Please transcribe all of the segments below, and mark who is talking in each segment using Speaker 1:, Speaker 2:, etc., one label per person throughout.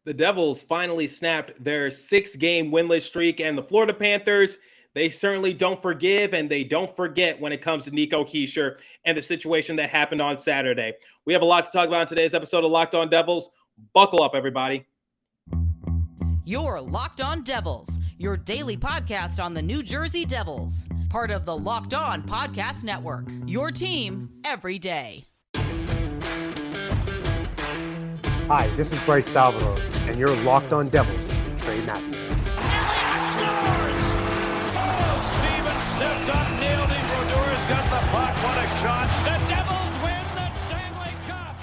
Speaker 1: The Devils finally snapped their 6-game winless streak, and the Florida Panthers, they certainly don't forgive and they don't forget when it comes to Nico Hischier and the situation that happened on Saturday. We have a lot to talk about in today's episode of Locked On Devils. Buckle up, everybody.
Speaker 2: You're Locked On Devils, your daily podcast on the New Jersey Devils, part of the Locked On Podcast Network, your team every day.
Speaker 3: Hi, this is Bryce Salvador, and you're Locked On Devils with Trey Matthews.
Speaker 4: Elliott scores! Oh, Stevens stepped up, nailed him. Brodor's got the puck. What a shot. The Devils win the Stanley Cup.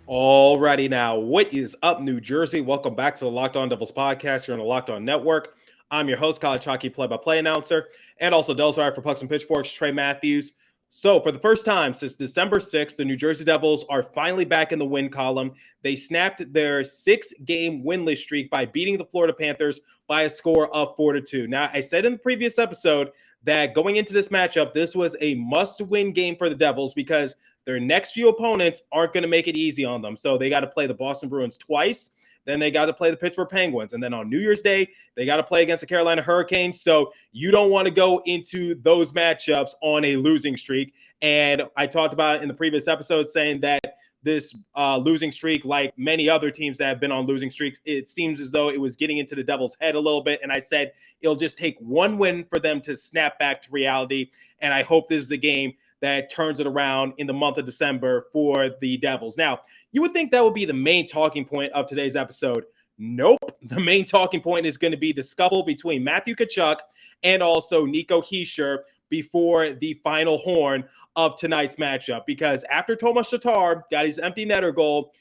Speaker 1: Alrighty now, what is up, New Jersey? Welcome back to the Locked On Devils podcast here on the Locked On Network. I'm your host, college hockey play-by-play announcer, and also Devils writer for Pucks and Pitchforks, Trey Matthews. So for the first time since December 6th, the New Jersey Devils are finally back in the win column. They snapped their 6-game winless streak by beating the Florida Panthers by a score of 4-2. Now, I said in the previous episode that going into this matchup, this was a must-win game for the Devils because their next few opponents aren't going to make it easy on them. So they got to play the Boston Bruins twice. Then they got to play the Pittsburgh Penguins. And then on New Year's Day, they got to play against the Carolina Hurricanes. So you don't want to go into those matchups on a losing streak. And I talked about it in the previous episode saying that this losing streak, like many other teams that have been on losing streaks, it seems as though it was getting into the Devils' head a little bit. And I said it'll just take one win for them to snap back to reality. And I hope this is a game that turns it around in the month of December for the Devils. Now, you would think that would be the main talking point of today's episode. Nope. The main talking point is going to be the scuffle between Matthew Tkachuk and also Nico Hischier before the final horn of tonight's matchup. Because after Tomas Tatar got his empty netter goal,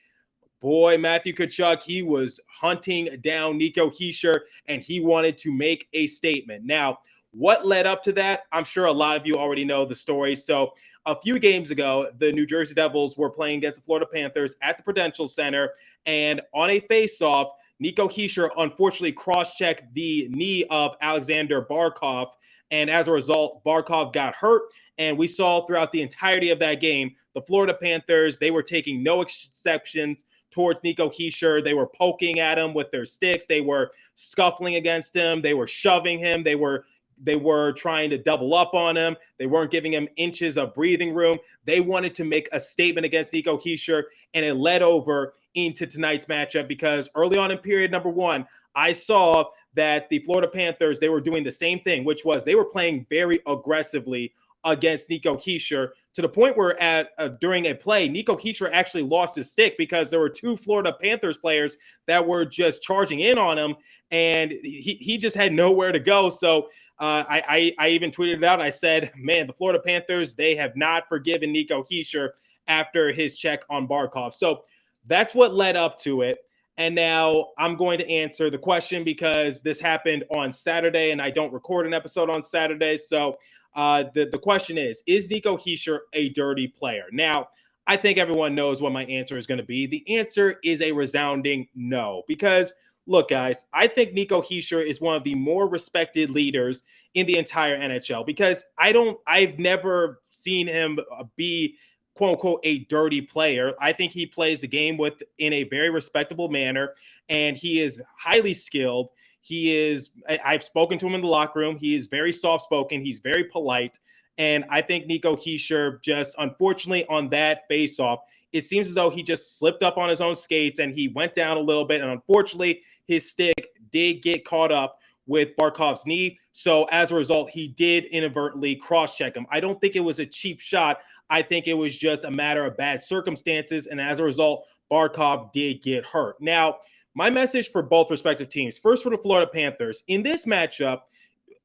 Speaker 1: boy, Matthew Tkachuk, he was hunting down Nico Hischier, and he wanted to make a statement. Now, what led up to that? I'm sure a lot of you already know the story. So a few games ago, the New Jersey Devils were playing against the Florida Panthers at the Prudential Center, and on a face-off, Nico Hischier unfortunately cross-checked the knee of Aleksander Barkov, and as a result, Barkov got hurt, and we saw throughout the entirety of that game, the Florida Panthers, they were taking no exceptions towards Nico Hischier. They were poking at him with their sticks. They were scuffling against him. They were shoving him. They were trying to double up on him. They weren't giving him inches of breathing room. They wanted to make a statement against Nico Hischier, and it led over into tonight's matchup because early on in period number one, I saw that the Florida Panthers, they were doing the same thing, which was they were playing very aggressively against Nico Hischier to the point where during a play, Nico Hischier actually lost his stick because there were two Florida Panthers players that were just charging in on him, and he just had nowhere to go. So I even tweeted it out. I said, man, the Florida Panthers, they have not forgiven Nico Hischier after his check on Barkov. So that's what led up to it. And now I'm going to answer the question because this happened on Saturday and I don't record an episode on Saturday. So the question is Nico Hischier a dirty player? Now, I think everyone knows what my answer is going to be. The answer is a resounding no, because look, guys, I think Nico Hischier is one of the more respected leaders in the entire NHL because I've never seen him be quote unquote a dirty player. I think he plays the game in a very respectable manner, and he is highly skilled. I've spoken to him in the locker room. He is very soft-spoken. He's very polite. And I think Nico Hischier just, unfortunately, on that face-off, it seems as though he just slipped up on his own skates and he went down a little bit. And unfortunately, his stick did get caught up with Barkov's knee. So as a result, he did inadvertently cross-check him. I don't think it was a cheap shot. I think it was just a matter of bad circumstances. And as a result, Barkov did get hurt. Now, my message for both respective teams, first for the Florida Panthers, in this matchup,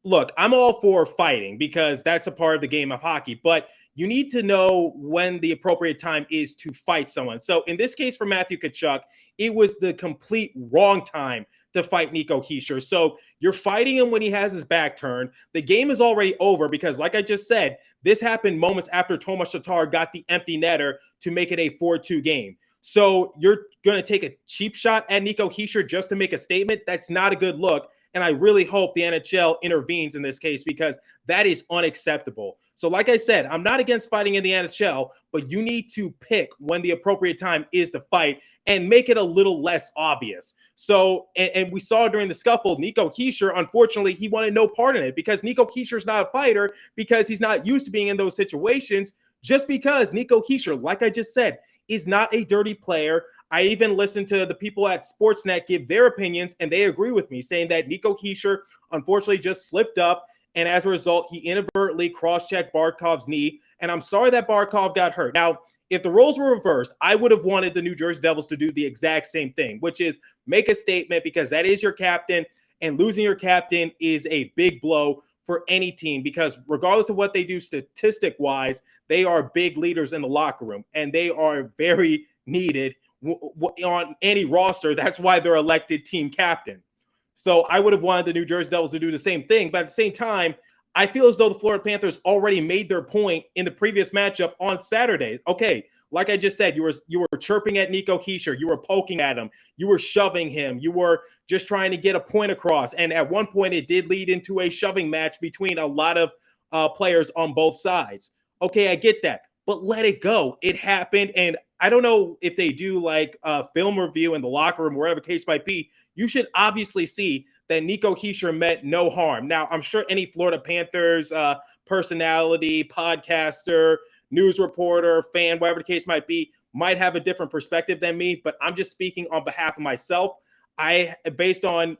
Speaker 1: look, I'm all for fighting because that's a part of the game of hockey, but you need to know when the appropriate time is to fight someone. So in this case for Matthew Tkachuk, it was the complete wrong time to fight Nico Hischier. So you're fighting him when he has his back turned. The game is already over because, like I just said, this happened moments after Tomas Tatar got the empty netter to make it a 4-2 game. So you're going to take a cheap shot at Nico Hischier just to make a statement? That's not a good look. And I really hope the NHL intervenes in this case because that is unacceptable. So like I said, I'm not against fighting in the NHL, but you need to pick when the appropriate time is to fight. and make it a little less obvious. So, and we saw during the scuffle, Nico Hischier, unfortunately, he wanted no part in it because Nico Hischier is not a fighter because he's not used to being in those situations. Just because Nico Hischier, like I just said, is not a dirty player. I even listened to the people at Sportsnet give their opinions, and they agree with me, saying that Nico Hischier unfortunately just slipped up, and as a result, he inadvertently cross-checked Barkov's knee, and I'm sorry that Barkov got hurt. Now, if the roles were reversed, I would have wanted the New Jersey Devils to do the exact same thing, which is make a statement because that is your captain, and losing your captain is a big blow for any team because regardless of what they do statistic-wise, they are big leaders in the locker room, and they are very needed on any roster. That's why they're elected team captain. So I would have wanted the New Jersey Devils to do the same thing. But at the same time, I feel as though the Florida Panthers already made their point in the previous matchup on Saturday. Okay, like I just said, you were chirping at Nico Hischier. You were poking at him. You were shoving him. You were just trying to get a point across. And at one point, it did lead into a shoving match between a lot of players on both sides. Okay, I get that. But let it go. It happened. And I don't know if they do like a film review in the locker room, wherever the case might be. You should obviously see that Nico Hischier meant no harm. Now, I'm sure any Florida Panthers personality, podcaster, news reporter, fan, whatever the case might be, might have a different perspective than me, but I'm just speaking on behalf of myself. Based on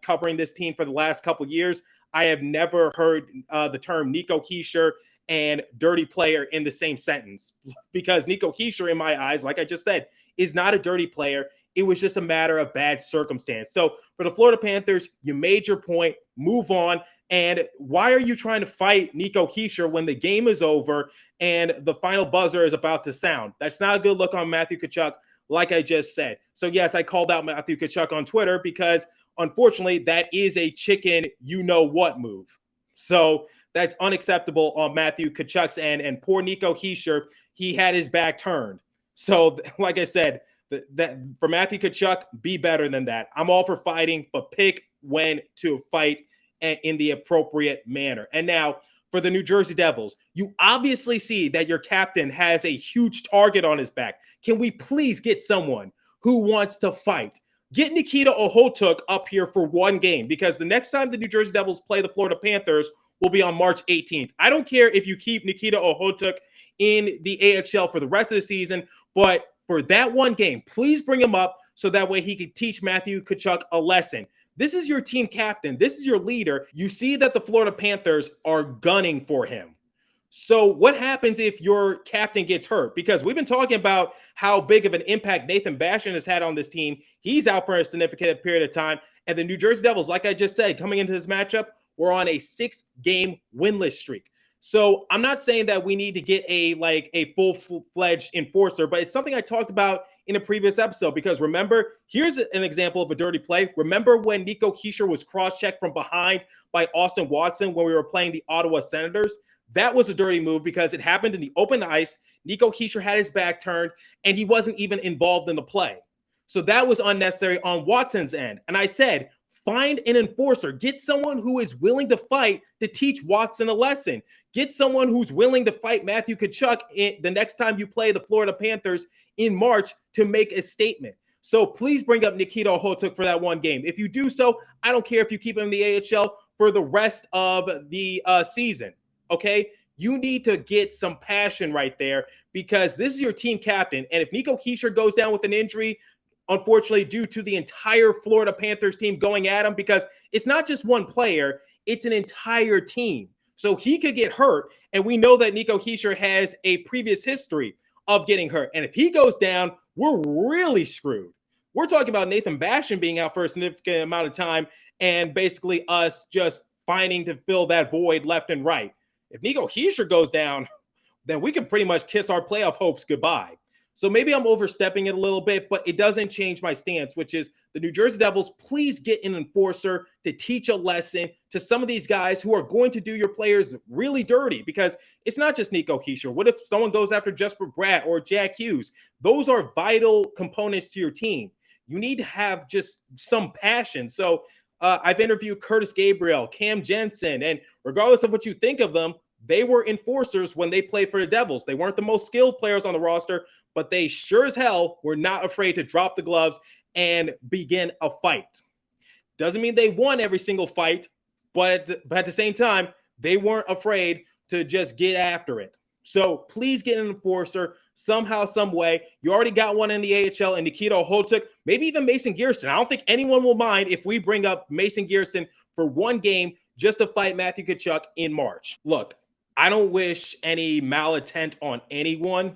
Speaker 1: covering this team for the last couple years, I have never heard the term Nico Hischier and dirty player in the same sentence because Nico Hischier, in my eyes, like I just said, is not a dirty player. It was just a matter of bad circumstance. So for the Florida Panthers, you made your point, move on. And why are you trying to fight Nico Hischier when the game is over and the final buzzer is about to sound? That's not a good look on Matthew Tkachuk, like I just said. So yes, I called out Matthew Tkachuk on Twitter because unfortunately that is a chicken you-know-what move. So that's unacceptable on Matthew Tkachuk's end. And poor Nico Hischier, he had his back turned. So like I said, that for Matthew Tkachuk, be better than that. I'm all for fighting, but pick when to fight in the appropriate manner. And now for the New Jersey Devils, you obviously see that your captain has a huge target on his back. Can we please get someone who wants to fight? Get Nikita Ohotuk up here for one game because the next time the New Jersey Devils play the Florida Panthers will be on March 18th. I don't care if you keep Nikita Ohotuk in the AHL for the rest of the season, but for that one game, please bring him up so that way he can teach Matthew Tkachuk a lesson. This is your team captain. This is your leader. You see that the Florida Panthers are gunning for him. So what happens if your captain gets hurt? Because we've been talking about how big of an impact Nathan Bastian has had on this team. He's out for a significant period of time. And the New Jersey Devils, like I just said, coming into this matchup, we're on a 6-game winless streak. So I'm not saying that we need to get a full-fledged enforcer, but it's something I talked about in a previous episode because remember, here's an example of a dirty play. Remember when Nico Hischier was cross-checked from behind by Austin Watson when we were playing the Ottawa Senators? That was a dirty move because it happened in the open ice. Nico Hischier had his back turned, and he wasn't even involved in the play. So that was unnecessary on Watson's end. And I said, find an enforcer. Get someone who is willing to fight to teach Watson a lesson. Get someone who's willing to fight Matthew Tkachuk the next time you play the Florida Panthers in March to make a statement. So please bring up Nikita Ohotuk for that one game. If you do so, I don't care if you keep him in the AHL for the rest of the season, okay? You need to get some passion right there because this is your team captain. And if Nico Hischier goes down with an injury, unfortunately, due to the entire Florida Panthers team going at him, because it's not just one player, it's an entire team. So he could get hurt, and we know that Nico Hischier has a previous history of getting hurt. And if he goes down, we're really screwed. We're talking about Nathan Bastian being out for a significant amount of time and basically us just finding to fill that void left and right. If Nico Hischier goes down, then we can pretty much kiss our playoff hopes goodbye. So maybe I'm overstepping it a little bit, but it doesn't change my stance, which is the New Jersey Devils, please get an enforcer to teach a lesson to some of these guys who are going to do your players really dirty because it's not just Nico Hischier. What if someone goes after Jesper Bratt or Jack Hughes? Those are vital components to your team. You need to have just some passion. So I've interviewed Curtis Gabriel, Cam Jensen, and regardless of what you think of them, they were enforcers when they played for the Devils. They weren't the most skilled players on the roster, but they sure as hell were not afraid to drop the gloves and begin a fight. Doesn't mean they won every single fight, but at the same time, they weren't afraid to just get after it. So please get an enforcer somehow, some way. You already got one in the AHL, and Nikita Hischier, maybe even Mason Gearson. I don't think anyone will mind if we bring up Mason Gearson for one game just to fight Matthew Tkachuk in March. Look, I don't wish any malintent on anyone,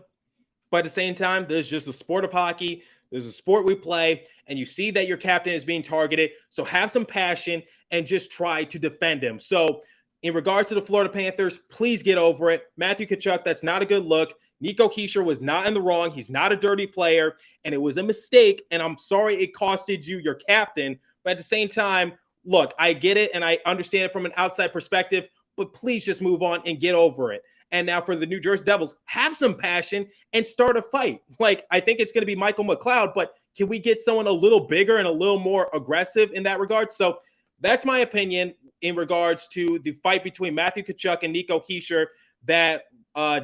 Speaker 1: but at the same time, there's just a sport of hockey. There's a sport we play, and you see that your captain is being targeted. So have some passion and just try to defend him. So in regards to the Florida Panthers, please get over it. Matthew Tkachuk, that's not a good look. Nico Hischier was not in the wrong. He's not a dirty player, and it was a mistake, and I'm sorry it costed you your captain. But at the same time, look, I get it, and I understand it from an outside perspective, but please just move on and get over it. And now for the New Jersey Devils, have some passion and start a fight. Like, I think it's going to be Michael McLeod, but can we get someone a little bigger and a little more aggressive in that regard? So that's my opinion in regards to the fight between Matthew Tkachuk and Nico Hischier that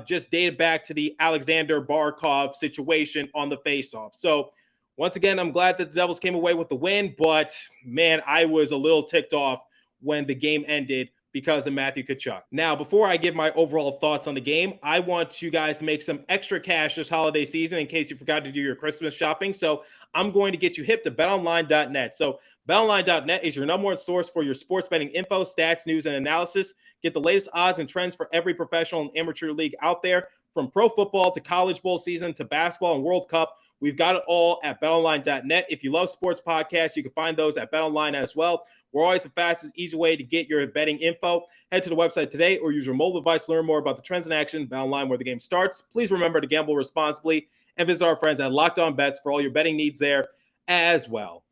Speaker 1: just dated back to the Aleksander Barkov situation on the faceoff. So once again, I'm glad that the Devils came away with the win, but man, I was a little ticked off when the game ended because of Matthew Tkachuk. Now, before I give my overall thoughts on the game, I want you guys to make some extra cash this holiday season in case you forgot to do your Christmas shopping. So I'm going to get you hip to betonline.net. So betonline.net is your number one source for your sports betting info, stats, news, and analysis. Get the latest odds and trends for every professional and amateur league out there, from pro football to college bowl season to basketball and World Cup. We've got it all at betonline.net. If you love sports podcasts, you can find those at BetOnline as well. We're always the fastest, easy way to get your betting info. Head to the website today or use your mobile device to learn more about the trends in action. BetOnline, where the game starts. Please remember to gamble responsibly and visit our friends at Locked On Bets for all your betting needs there as well.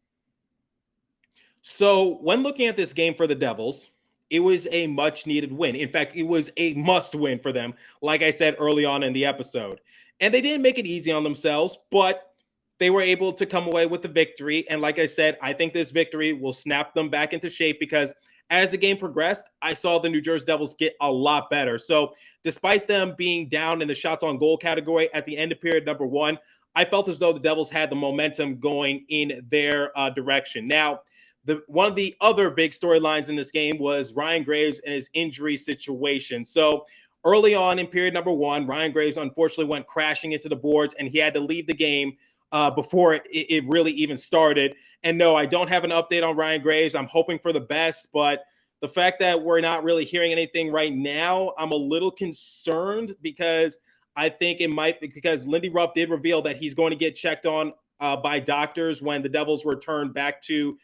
Speaker 1: So when looking at this game for the Devils, it was a much-needed win. In fact, it was a must-win for them, like I said early on in the episode. And they didn't make it easy on themselves, but they were able to come away with the victory. And like I said, I think this victory will snap them back into shape because as the game progressed, I saw the New Jersey Devils get a lot better. So despite them being down in the shots on goal category at the end of period number one, I felt as though the Devils had the momentum going in their direction. Now, one of the other big storylines in this game was Ryan Graves and his injury situation. So early on in period number one, Ryan Graves unfortunately went crashing into the boards and he had to leave the game before it really even started. And no, I don't have an update on Ryan Graves. I'm hoping for the best, but the fact that we're not really hearing anything right now, I'm a little concerned because I think it might be because Lindy Ruff did reveal that he's going to get checked on by doctors when the Devils return back to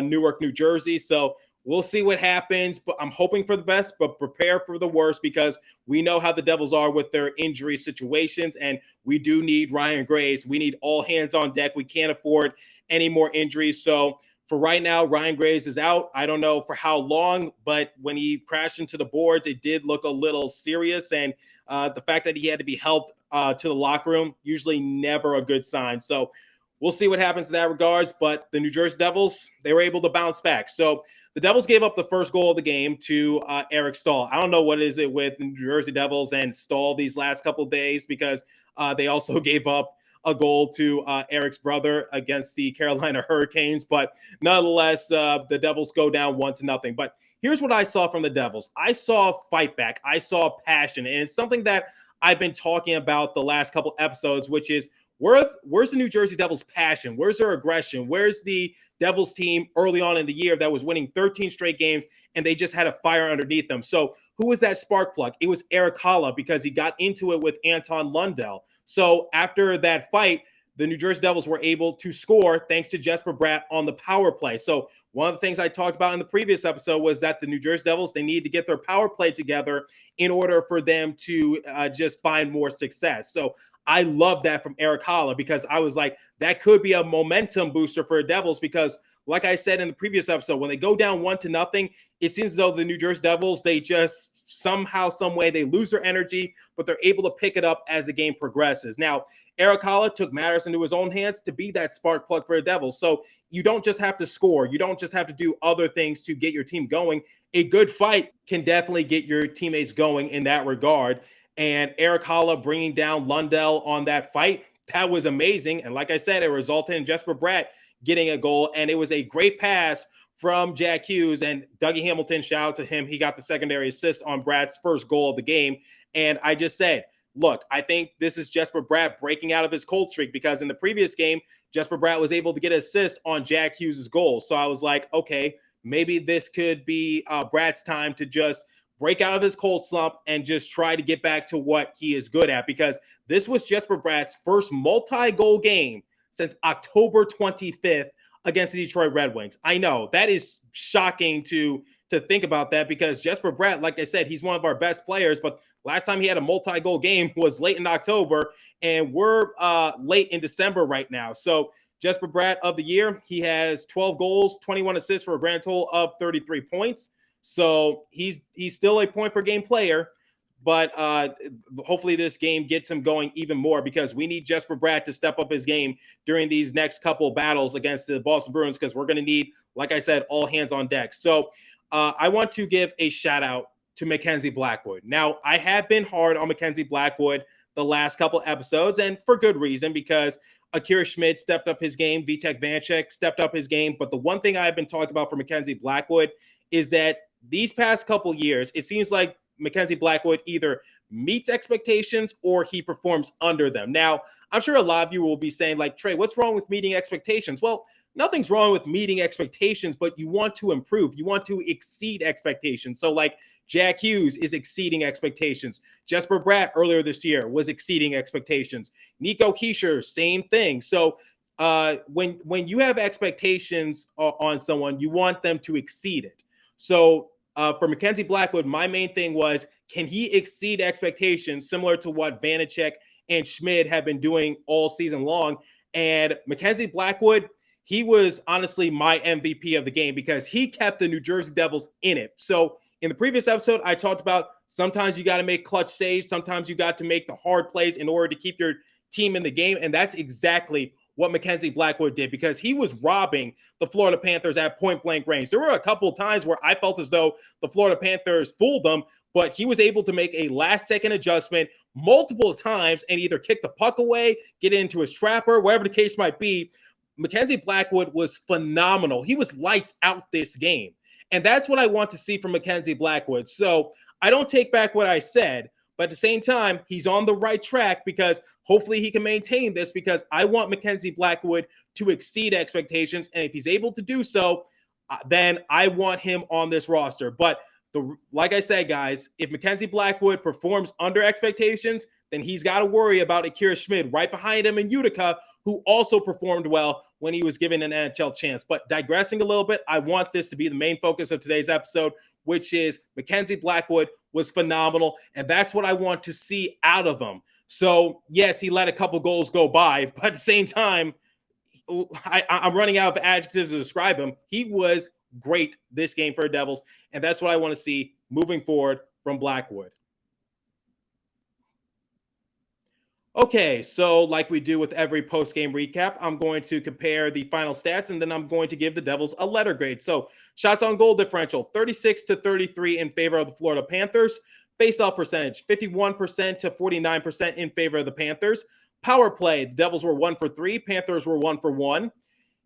Speaker 1: Newark, New Jersey. So we'll see what happens, but I'm hoping for the best, but prepare for the worst because we know how the Devils are with their injury situations, and we do need Ryan Graves. We need all hands on deck. We can't afford any more injuries. So for right now, Ryan Graves is out. I don't know for how long, but when he crashed into the boards, it did look a little serious, and the fact that he had to be helped to the locker room, usually never a good sign. So we'll see what happens in that regards, but the New Jersey Devils, they were able to bounce back. So the Devils gave up the first goal of the game to Eric Staal. I don't know what is it with the New Jersey Devils and Staal these last couple of days because they also gave up a goal to Eric's brother against the Carolina Hurricanes. But nonetheless, the Devils go down 1-0. But here's what I saw from the Devils. I saw fight back. I saw passion. And it's something that I've been talking about the last couple episodes, which is where's the New Jersey Devils passion? Where's their aggression? Where's the Devils team early on in the year that was winning 13 straight games and they just had a fire underneath them? So who was that spark plug? It was Erik Haula because he got into it with Anton Lundell. So after that fight, the New Jersey Devils were able to score thanks to Jesper Bratt on the power play. So one of the things I talked about in the previous episode was that the New Jersey Devils, they need to get their power play together in order for them to just find more success. So I love that from Erik Haula because I was like, that could be a momentum booster for the Devils because like I said in the previous episode, when they go down 1-0, it seems as though the New Jersey Devils, they just somehow, some way, they lose their energy, but they're able to pick it up as the game progresses. Now, Erik Haula took matters into his own hands to be that spark plug for the Devils. So you don't just have to score. You don't just have to do other things to get your team going. A good fight can definitely get your teammates going in that regard. And Erik Haula bringing down Lundell on that fight, that was amazing. And like I said, it resulted in Jesper Bratt getting a goal, and it was a great pass from Jack Hughes and Dougie Hamilton. Shout out to him. He got the secondary assist on Bratt's first goal of the game. And I just said, look, I think this is Jesper Bratt breaking out of his cold streak, because in the previous game, Jesper Bratt was able to get an assist on Jack Hughes' goal. So I was like, okay, maybe this could be Bratt's time to just break out of his cold slump and just try to get back to what he is good at, because this was Jesper Bratt's first multi-goal game since October 25th against the Detroit Red Wings. I know that is shocking to think about that, because Jesper Bratt, like I said, he's one of our best players, but last time he had a multi-goal game was late in October, and we're late in December right now. So Jesper Bratt of the year, he has 12 goals, 21 assists for a grand total of 33 points. So he's still a point per game player, but hopefully this game gets him going even more, because we need Jesper Bratt to step up his game during these next couple battles against the Boston Bruins, because we're going to need, like I said, all hands on deck. So I want to give a shout out to Mackenzie Blackwood. Now, I have been hard on Mackenzie Blackwood the last couple episodes, and for good reason, because Akira Schmid stepped up his game, Vitek Vanecek stepped up his game. But the one thing I've been talking about for Mackenzie Blackwood is that these past couple years, it seems like Mackenzie Blackwood either meets expectations or he performs under them. Now, I'm sure a lot of you will be saying, like, Trey, what's wrong with meeting expectations? Well, nothing's wrong with meeting expectations, but you want to improve. You want to exceed expectations. So, like, Jack Hughes is exceeding expectations. Jesper Bratt earlier this year was exceeding expectations. Nico Hischier, same thing. So when you have expectations on someone, you want them to exceed it. So for Mackenzie Blackwood, my main thing was, can he exceed expectations similar to what Vanecek and Schmid have been doing all season long? And Mackenzie Blackwood, he was honestly my MVP of the game, because he kept the New Jersey Devils in it. So in the previous episode, I talked about sometimes you got to make clutch saves. Sometimes you got to make the hard plays in order to keep your team in the game. And that's exactly what Mackenzie Blackwood did, because he was robbing the Florida Panthers at point blank range. There were a couple of times where I felt as though the Florida Panthers fooled them, but he was able to make a last second adjustment multiple times and either kick the puck away, get into his trapper, whatever the case might be. Mackenzie Blackwood was phenomenal. He was lights out this game. And that's what I want to see from Mackenzie Blackwood. So I don't take back what I said, but at the same time, he's on the right track, because hopefully he can maintain this, because I want Mackenzie Blackwood to exceed expectations. And if he's able to do so, then I want him on this roster. But like I said, guys, if Mackenzie Blackwood performs under expectations, then he's got to worry about Akira Schmid right behind him in Utica, who also performed well when he was given an NHL chance. But digressing a little bit, I want this to be the main focus of today's episode, which is Mackenzie Blackwood was phenomenal, and that's what I want to see out of him. So, yes, he let a couple goals go by, but at the same time, I'm running out of adjectives to describe him. He was great this game for the Devils, and that's what I want to see moving forward from Blackwood. Okay, so like we do with every post-game recap, I'm going to compare the final stats, and then I'm going to give the Devils a letter grade. So shots on goal differential, 36-33 in favor of the Florida Panthers. Face-off percentage, 51% to 49% in favor of the Panthers. Power play, the Devils were 1 for 3, Panthers were 1 for 1.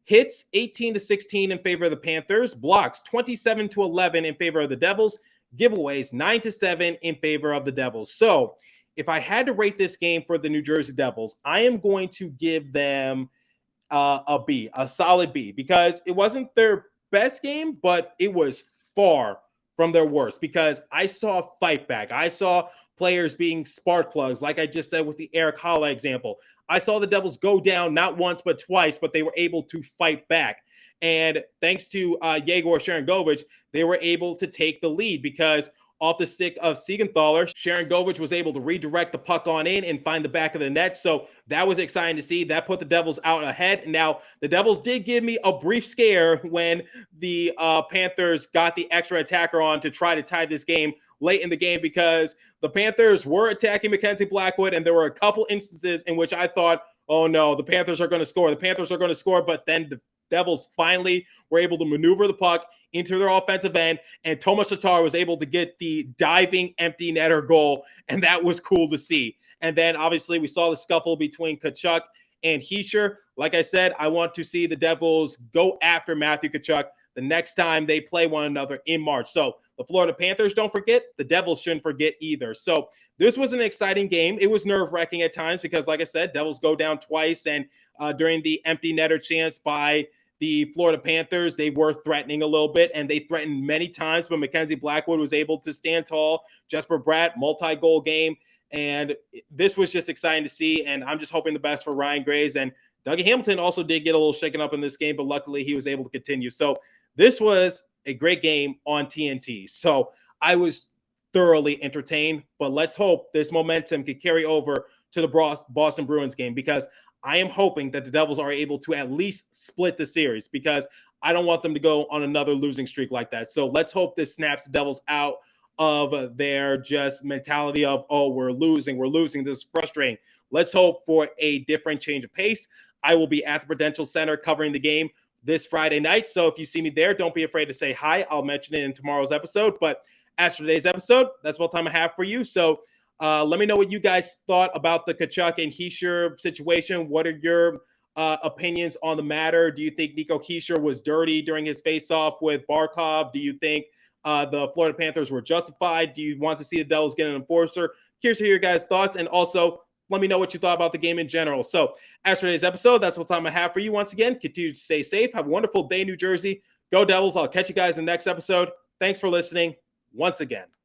Speaker 1: Hits, 18-16 in favor of the Panthers. Blocks, 27-11 in favor of the Devils. Giveaways, 9-7 in favor of the Devils. So if I had to rate this game for the New Jersey Devils, I am going to give them a B, a solid B, because it wasn't their best game, but it was far from their worst, because I saw fight back. I saw players being spark plugs, like I just said with the Eric Haula example. I saw the Devils go down not once but twice, but they were able to fight back. And thanks to Yegor Sharangovich, they were able to take the lead, because off the stick of Siegenthaler, Sharangovich was able to redirect the puck on in and find the back of the net. So that was exciting to see. That put the Devils out ahead. Now, the Devils did give me a brief scare when the Panthers got the extra attacker on to try to tie this game late in the game, because the Panthers were attacking Mackenzie Blackwood, and there were a couple instances in which I thought, oh no, the Panthers are going to score. The Panthers are going to score, but then the Devils finally were able to maneuver the puck into their offensive end, and Tomas Tatar was able to get the diving empty netter goal, and that was cool to see. And then obviously we saw the scuffle between Tkachuk and Hischier. Like I said, I want to see the Devils go after Matthew Tkachuk the next time they play one another in March. So the Florida Panthers, don't forget, the Devils shouldn't forget either. So this was an exciting game. It was nerve-wracking at times because, like I said, Devils go down twice, and during the empty netter chance by the Florida Panthers, they were threatening a little bit, and they threatened many times, but Mackenzie Blackwood was able to stand tall. Jesper Bratt, multi-goal game, and this was just exciting to see, and I'm just hoping the best for Ryan Graves. And Dougie Hamilton also did get a little shaken up in this game, but luckily he was able to continue. So this was a great game on TNT. So I was thoroughly entertained, but let's hope this momentum could carry over to the Boston Bruins game, because I am hoping that the Devils are able to at least split the series, because I don't want them to go on another losing streak like that. So let's hope this snaps the Devils out of their just mentality of, oh, we're losing, this is frustrating. Let's hope for a different change of pace. I will be at the Prudential Center covering the game this Friday night. So if you see me there, don't be afraid to say hi. I'll mention it in tomorrow's episode. But as for today's episode, that's what time I have for you. So let me know what you guys thought about the Tkachuk and Hischier situation. What are your opinions on the matter? Do you think Nico Hischier was dirty during his face-off with Barkov? Do you think the Florida Panthers were justified? Do you want to see the Devils get an enforcer? Curious to hear your guys' thoughts. And also, let me know what you thought about the game in general. So as for today's episode, that's what time I have for you. Once again, continue to stay safe. Have a wonderful day, New Jersey. Go Devils. I'll catch you guys in the next episode. Thanks for listening once again.